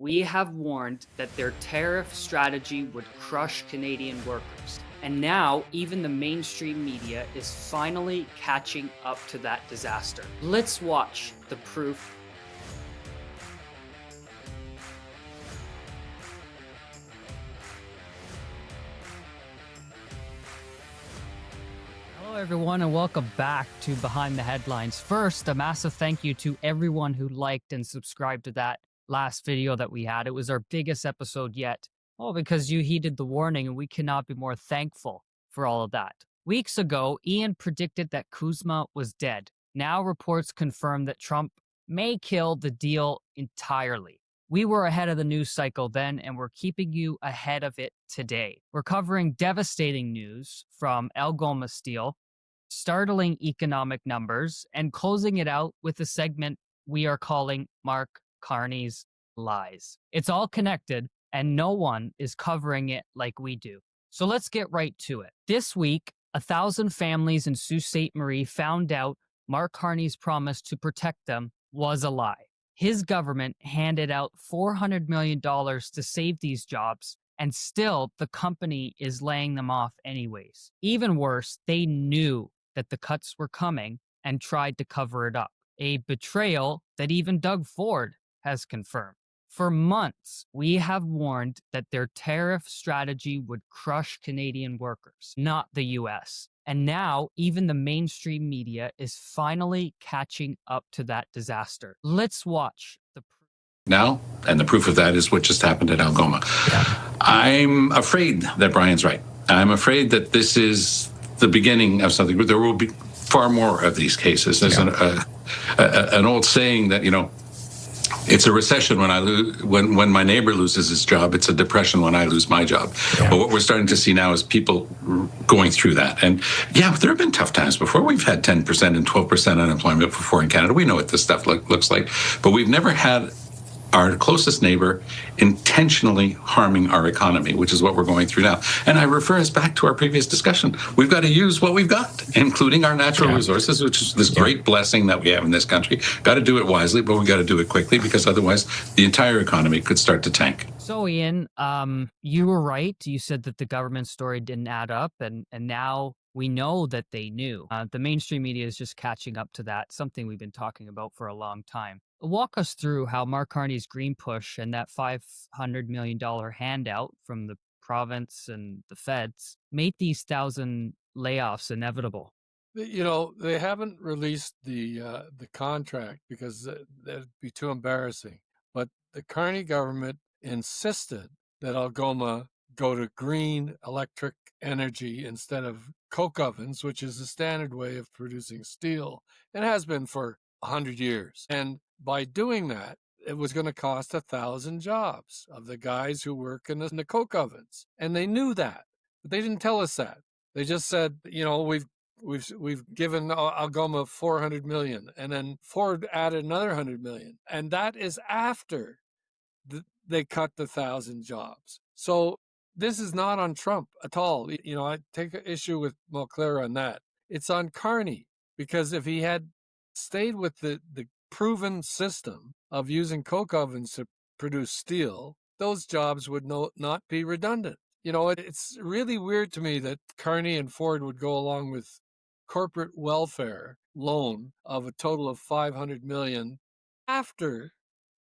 We have warned that their tariff strategy would crush Canadian workers. And now, even the mainstream media is finally catching up to that disaster. Let's watch the proof. Hello, everyone, and welcome back to Behind the Headlines. First, a massive thank you to everyone who liked and subscribed to that last video that we had. It was our biggest episode yet. Oh, because you heeded the warning, and we cannot be more thankful for all of that. Weeks ago, Ian predicted that Kuzma was dead. Now reports confirm that Trump may kill the deal entirely. We were ahead of the news cycle then, and we're keeping you ahead of it today. We're covering devastating news from Algoma Steel, startling economic numbers, and closing it out with a segment we are calling Mark Carney's Lies. It's all connected, and no one is covering it like we do. So let's get right to it. This week, 1,000 families in Sault Ste. Marie found out Mark Carney's promise to protect them was a lie. His government handed out $400 million to save these jobs, and still the company is laying them off anyways. Even worse, they knew that the cuts were coming and tried to cover it up. A betrayal that even Doug Ford has confirmed. For months, we have warned that their tariff strategy would crush Canadian workers, not the US. And now, even the mainstream media is finally catching up to that disaster. Let's watch the proof. Now, and the proof of that is what just happened at Algoma. I'm afraid that Brian's right. I'm afraid that this is the beginning of something, but there will be far more of these cases. There's an old saying that, it's a recession when I lose, when my neighbor loses his job. It's a depression when I lose my job. But what we're starting to see now is people going through that. And yeah, there have been tough times before. We've had 10% and 12% unemployment before in Canada. We know what this stuff looks like. But we've never had our closest neighbor intentionally harming our economy, which is what we're going through now. And I refer us back to our previous discussion. We've got to use what we've got, including our natural resources, which is this great blessing that we have in this country. Got to do it wisely, but we got to do it quickly, because otherwise the entire economy could start to tank. So, Ian, you were right. You said that the government story didn't add up, and now we know that they knew. The mainstream media is just catching up to that, something we've been talking about for a long time. Walk us through how Mark Carney's green push and that $500 million handout from the province and the feds made these 1,000 layoffs inevitable. They haven't released the contract because that'd be too embarrassing. But the Carney government insisted that Algoma go to green electric energy instead of coke ovens, which is the standard way of producing steel and has been for 100 years. And by doing that, it was going to cost 1,000 jobs of the guys who work in the coke ovens. And they knew that, but they didn't tell us that. They just said, we've given Algoma $400 million, and then Ford added another $100 million. And that is after they cut the 1,000 jobs. So this is not on Trump at all. I take issue with Moncler on that. It's on Carney, because if he had stayed with the proven system of using coke ovens to produce steel, those jobs would not be redundant. It's really weird to me that Carney and Ford would go along with corporate welfare loan of a total of $500 million after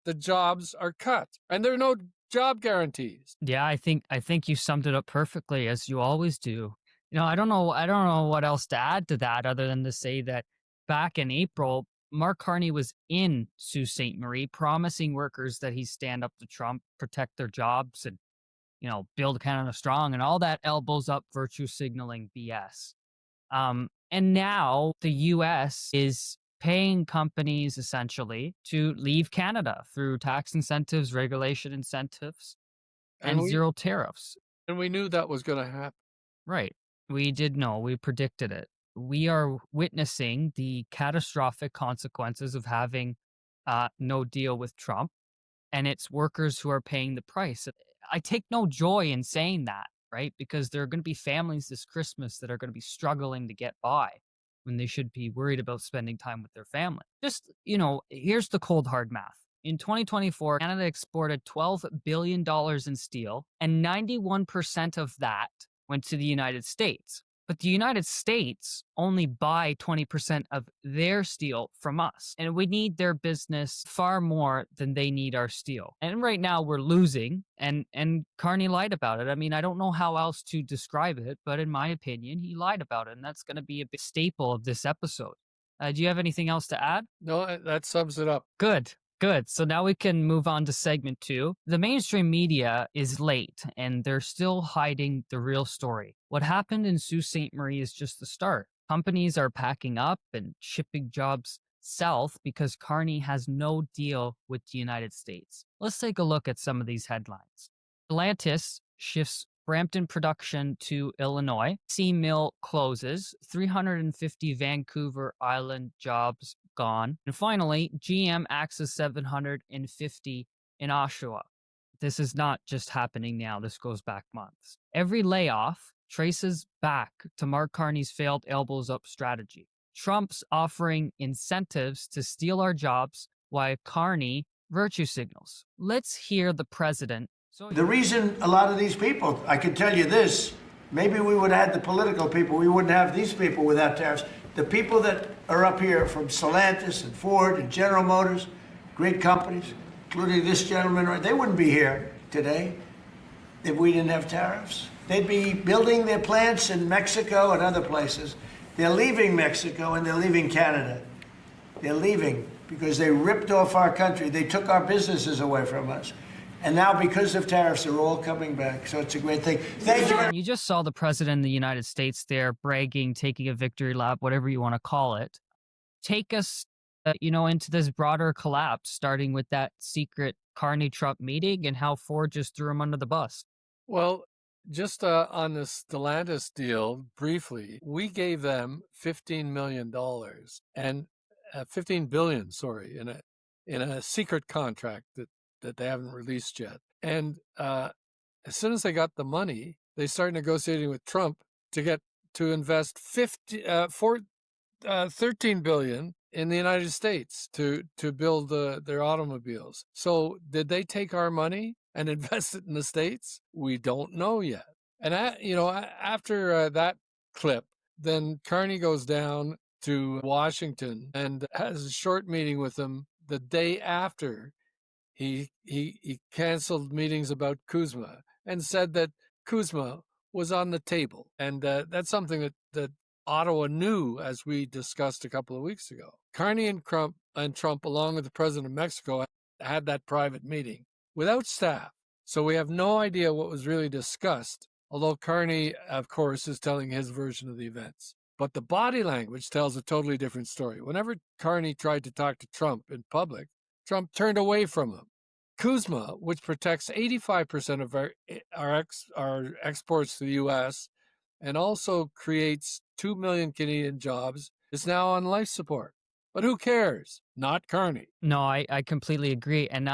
the jobs are cut, and there are no job guarantees. Yeah, I think you summed it up perfectly, as you always do. I don't know what else to add to that other than to say that back in April, Mark Carney was in Sault Ste. Marie promising workers that he'd stand up to Trump, protect their jobs, and build Canada strong, and all that elbows up virtue signaling BS. And now the U.S. is paying companies essentially to leave Canada through tax incentives, regulation incentives, and zero tariffs. And we knew that was going to happen. Right. We did know. We predicted it. We are witnessing the catastrophic consequences of having no deal with Trump, and it's workers who are paying the price. I take no joy in saying that, right? Because there are going to be families this Christmas that are going to be struggling to get by when they should be worried about spending time with their family. Just, here's the cold hard math. In 2024, Canada exported $12 billion in steel, and 91% of that went to the United States. But the United States only buy 20% of their steel from us. And we need their business far more than they need our steel. And right now we're losing, and Carney lied about it. I mean, I don't know how else to describe it, but in my opinion, he lied about it. And that's going to be a big staple of this episode. Do you have anything else to add? No, that sums it up. Good. Good. So now we can move on to segment 2. The mainstream media is late and they're still hiding the real story. What happened in Sault Ste. Marie is just the start. Companies are packing up and shipping jobs south because Carney has no deal with the United States. Let's take a look at some of these headlines. Stellantis shifts Brampton production to Illinois. Sea Mill closes. 350 Vancouver Island jobs gone. And finally, GM axes 750 in Oshawa. This is not just happening now. This goes back months. Every layoff traces back to Mark Carney's failed elbows up strategy. Trump's offering incentives to steal our jobs while Carney virtue signals. Let's hear the president. The reason a lot of these people, I can tell you this, maybe we would have had the political people, we wouldn't have these people without tariffs. The people that are up here from Stellantis and Ford and General Motors, great companies, including this gentleman, they wouldn't be here today if we didn't have tariffs. They'd be building their plants in Mexico and other places. They're leaving Mexico and they're leaving Canada. They're leaving because they ripped off our country. They took our businesses away from us. And now, because of tariffs, they're all coming back. So it's a great thing. Thank you. You just saw the president of the United States there bragging, taking a victory lap, whatever you want to call it. Take us, into this broader collapse, starting with that secret Carney-Trump meeting and how Ford just threw him under the bus. Well, just on the Stellantis deal, briefly, we gave them $15 million and $15 billion, in a secret contract that they haven't released yet. And as soon as they got the money, they started negotiating with Trump to invest $13 billion in the United States to build their automobiles. So did they take our money and invest it in the States? We don't know yet. And after that clip, then Carney goes down to Washington and has a short meeting with them the day after he canceled meetings about Kuzma and said that Kuzma was on the table. And that's something that Ottawa knew, as we discussed a couple of weeks ago. Carney and Trump, along with the president of Mexico, had that private meeting without staff. So we have no idea what was really discussed, although Carney, of course, is telling his version of the events. But the body language tells a totally different story. Whenever Carney tried to talk to Trump in public, Trump turned away from him. Kuzma, which protects 85% of our exports to the U.S. and also creates 2 million Canadian jobs, is now on life support. But who cares? Not Carney. No, I completely agree. And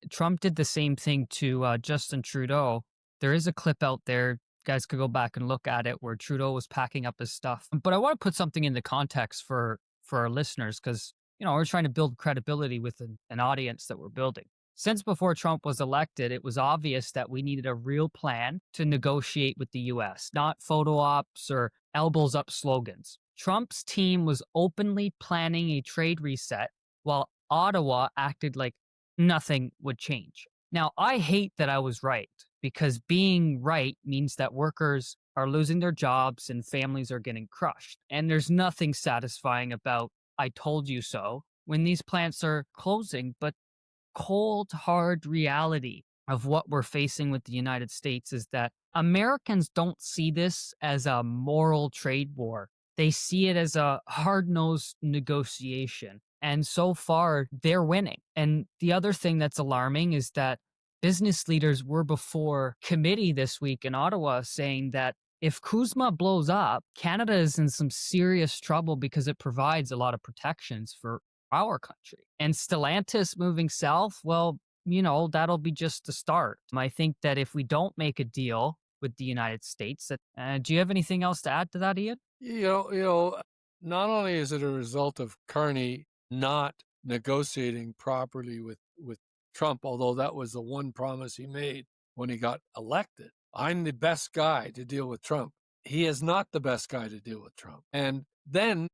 Trump did the same thing to Justin Trudeau. There is a clip out there. You guys could go back and look at it where Trudeau was packing up his stuff. But I want to put something in the context for our listeners because we're trying to build credibility with an audience that we're building. Since before Trump was elected, it was obvious that we needed a real plan to negotiate with the U.S., not photo ops or elbows up slogans. Trump's team was openly planning a trade reset while Ottawa acted like nothing would change. Now, I hate that I was right because being right means that workers are losing their jobs and families are getting crushed. And there's nothing satisfying about I told you so when these plants are closing, but cold, hard reality of what we're facing with the United States is that Americans don't see this as a moral trade war. They see it as a hard-nosed negotiation. And so far, they're winning. And the other thing that's alarming is that business leaders were before committee this week in Ottawa saying that if Kuzma blows up, Canada is in some serious trouble because it provides a lot of protections for our country. And Stellantis moving south, well, that'll be just the start. I think that if we don't make a deal with the United States, do you have anything else to add to that, Ian? Not only is it a result of Carney not negotiating properly with with Trump, although that was the one promise he made when he got elected. I'm the best guy to deal with Trump. He is not the best guy to deal with Trump. And then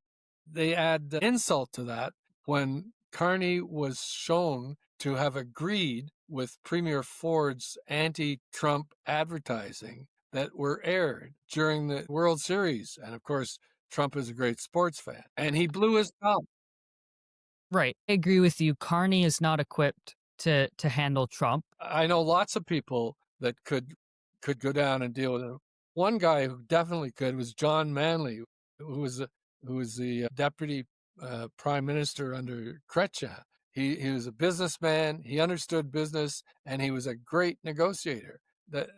they add the insult to that when Carney was shown to have agreed with Premier Ford's anti-Trump advertising that were aired during the World Series. And of course, Trump is a great sports fan. And he blew his top. Right. I agree with you. Carney is not equipped to handle Trump. I know lots of people that could go down and deal with him. One guy who definitely could was John Manley, who was the deputy prime minister under Chrétien. He was a businessman. He understood business, and he was a great negotiator. The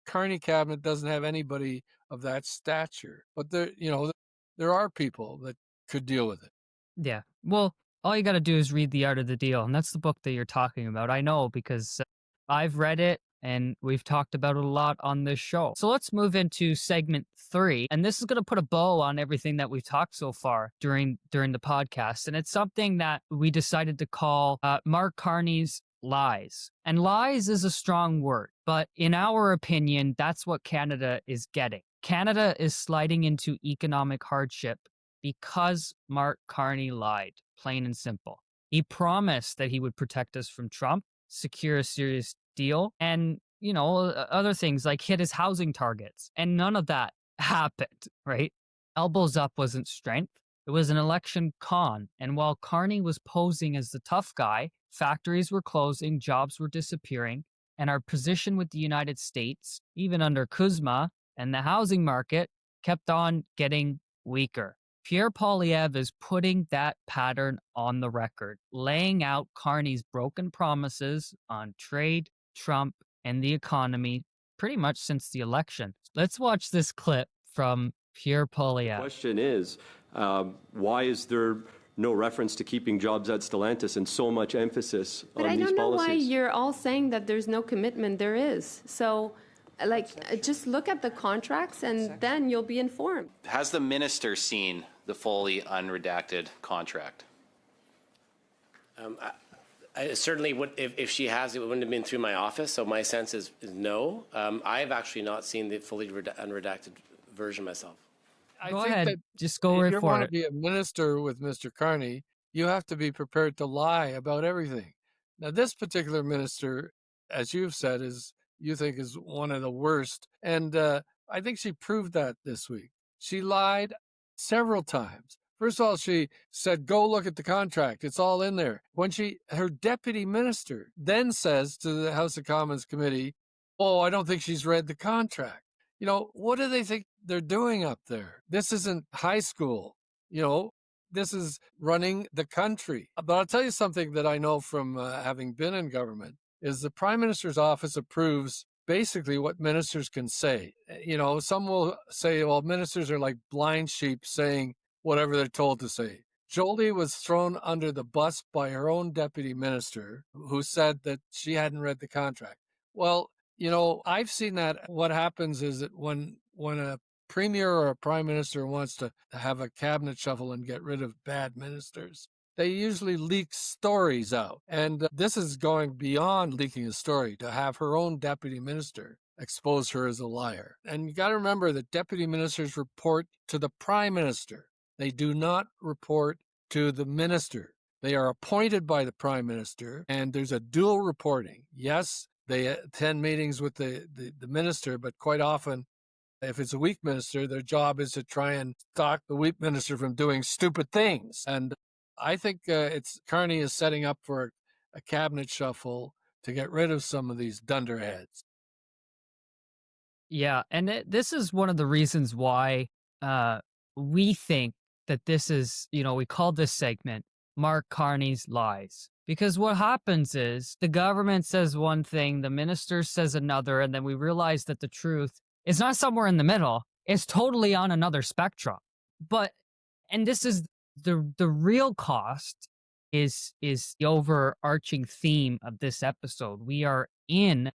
Carney cabinet doesn't have anybody of that stature, but there are people that could deal with it. Yeah. Well, all you got to do is read The Art of the Deal, and that's the book that you're talking about. I know because I've read it, and we've talked about it a lot on this show. So let's move into segment 3, and this is going to put a bow on everything that we've talked so far during the podcast, and it's something that we decided to call Mark Carney's lies. And lies is a strong word, but in our opinion, that's what Canada is getting. Canada is sliding into economic hardship because Mark Carney lied, plain and simple. He promised that he would protect us from Trump, secure a serious deal, and, other things like hit his housing targets. And none of that happened, right? Elbows up wasn't strength. It was an election con. And while Carney was posing as the tough guy, factories were closing, jobs were disappearing, and our position with the United States, even under Kuzma and the housing market, kept on getting weaker. Pierre Poilievre is putting that pattern on the record, laying out Carney's broken promises on trade, Trump, and the economy pretty much since the election. Let's watch this clip from Pierre Poilievre. The question is, why is there no reference to keeping jobs at Stellantis and so much emphasis on these policies? But I don't know why you're all saying that there's no commitment. There is. So, just look at the contracts and then you'll be informed. Has the minister seen the fully unredacted contract? I certainly would. If she has, it wouldn't have been through my office. So my sense is no. I've actually not seen the fully unredacted version myself. Go ahead. Just go if right you for want it. to be a minister with Mr. Carney, you have to be prepared to lie about everything. Now, this particular minister, as you've said, you think is one of the worst. And I think she proved that this week. She lied several times. First of all, she said, go look at the contract. It's all in there. When her deputy minister then says to the House of Commons committee, oh, I don't think she's read the contract. What do they think they're doing up there? This isn't high school. This is running the country. But I'll tell you something that I know from having been in government is the Prime Minister's office approves basically what ministers can say. Some will say, well, ministers are like blind sheep saying whatever they're told to say. Jolie was thrown under the bus by her own deputy minister who said that she hadn't read the contract. Well, I've seen that. What happens is that when a premier or a prime minister wants to have a cabinet shuffle and get rid of bad ministers, they usually leak stories out. And this is going beyond leaking a story to have her own deputy minister expose her as a liar. And you got to remember that deputy ministers report to the prime minister. They do not report to the minister. They are appointed by the prime minister, and there's a dual reporting. Yes, they attend meetings with the minister, but quite often, if it's a weak minister, their job is to try and stop the weak minister from doing stupid things. And I think Carney is setting up for a cabinet shuffle to get rid of some of these dunderheads. Yeah, and this is one of the reasons why we think that this is, we call this segment Mark Carney's lies. Because what happens is the government says one thing, the minister says another, and then we realize that the truth is not somewhere in the middle. It's totally on another spectrum. And this is the real cost is the overarching theme of this episode. We are in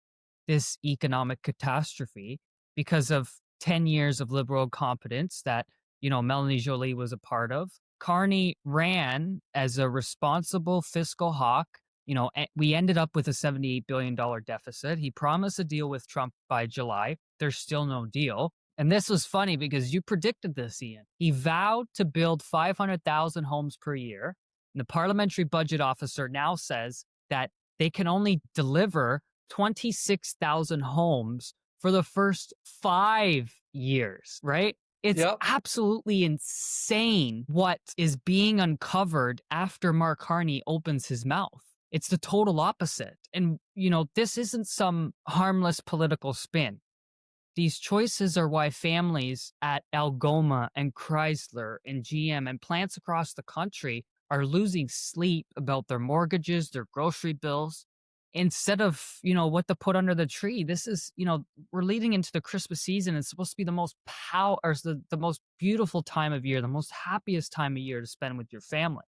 this economic catastrophe because of 10 years of liberal incompetence that, Melanie Joly was a part of. Carney ran as a responsible fiscal hawk we ended up with a $78 billion deficit. He promised a deal with Trump by July. There's still no deal. And this was funny because you predicted this, Ian. He vowed to build 500,000 homes per year. And the parliamentary budget officer now says that they can only deliver 26,000 homes for the first 5 years, right? It's absolutely insane what is being uncovered after Mark Carney opens his mouth. It's the total opposite. And, this isn't some harmless political spin. These choices are why families at Algoma and Chrysler and GM and plants across the country are losing sleep about their mortgages, their grocery bills, instead of, what to put under the tree. This is, we're leading into the Christmas season. It's supposed to be the most the most beautiful time of year, the most happiest time of year to spend with your family.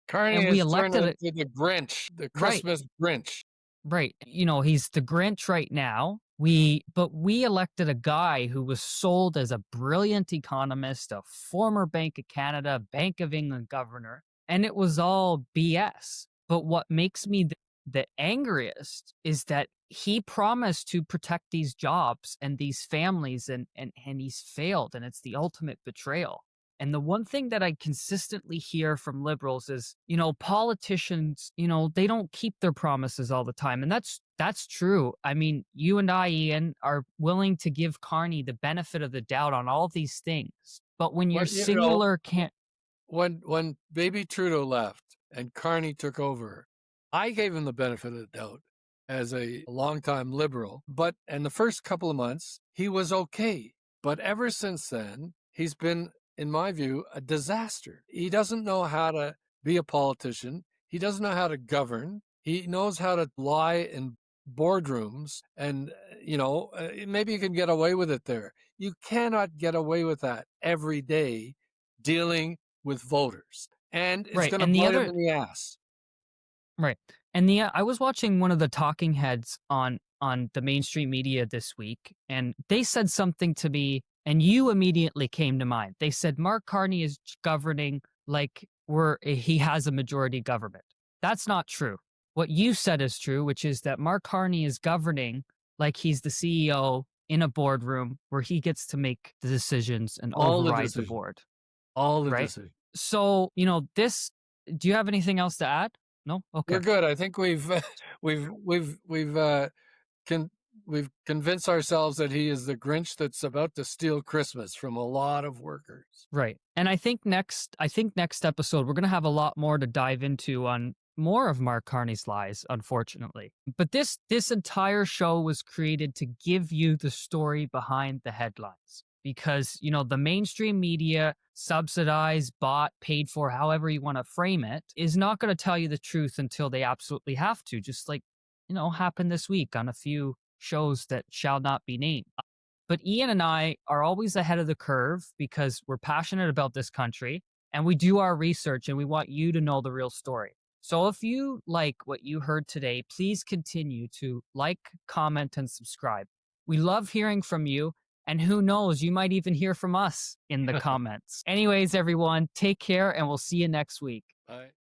Carney we is elected turned into the Grinch, the Christmas Grinch. Right. He's the Grinch right now. But we elected a guy who was sold as a brilliant economist, a former Bank of Canada, Bank of England governor, and it was all BS. But what makes me the angriest is that he promised to protect these jobs and these families, and he's failed, and it's the ultimate betrayal. And the one thing that I consistently hear from liberals is, politicians, they don't keep their promises all the time. And that's true. I mean, you and I, Ian, are willing to give Carney the benefit of the doubt on all these things. But when you're singular can't... When baby Trudeau left and Carney took over, I gave him the benefit of the doubt as a longtime liberal. But in the first couple of months, he was okay. But ever since then, he's been, in my view, a disaster. He doesn't know how to be a politician. He doesn't know how to govern. He knows how to lie in boardrooms and, maybe you can get away with it there. You cannot get away with that every day dealing with voters. And it's going to bite him in the ass. Right. And I was watching one of the talking heads on the mainstream media this week, and they said something to me, and you immediately came to mind. They said Mark Carney is governing like he has a majority government. That's not true. What you said is true, which is that Mark Carney is governing like he's the CEO in a boardroom where he gets to make the decisions and override the board. All the decisions. So, do you have anything else to add? No? Okay. We're good. I think we've convinced ourselves that he is the Grinch that's about to steal Christmas from a lot of workers. Right. And I think next episode, we're going to have a lot more to dive into on more of Mark Carney's lies, unfortunately. But this entire show was created to give you the story behind the headlines. Because, the mainstream media, subsidized, bought, paid for, however you want to frame it, is not going to tell you the truth until they absolutely have to, just like, happened this week on a few shows that shall not be named. But Ian and I are always ahead of the curve because we're passionate about this country and we do our research and we want you to know the real story. So if you like what you heard today, please continue to like, comment, and subscribe. We love hearing from you. And who knows, you might even hear from us in the comments. Anyways, everyone, take care and we'll see you next week. Bye.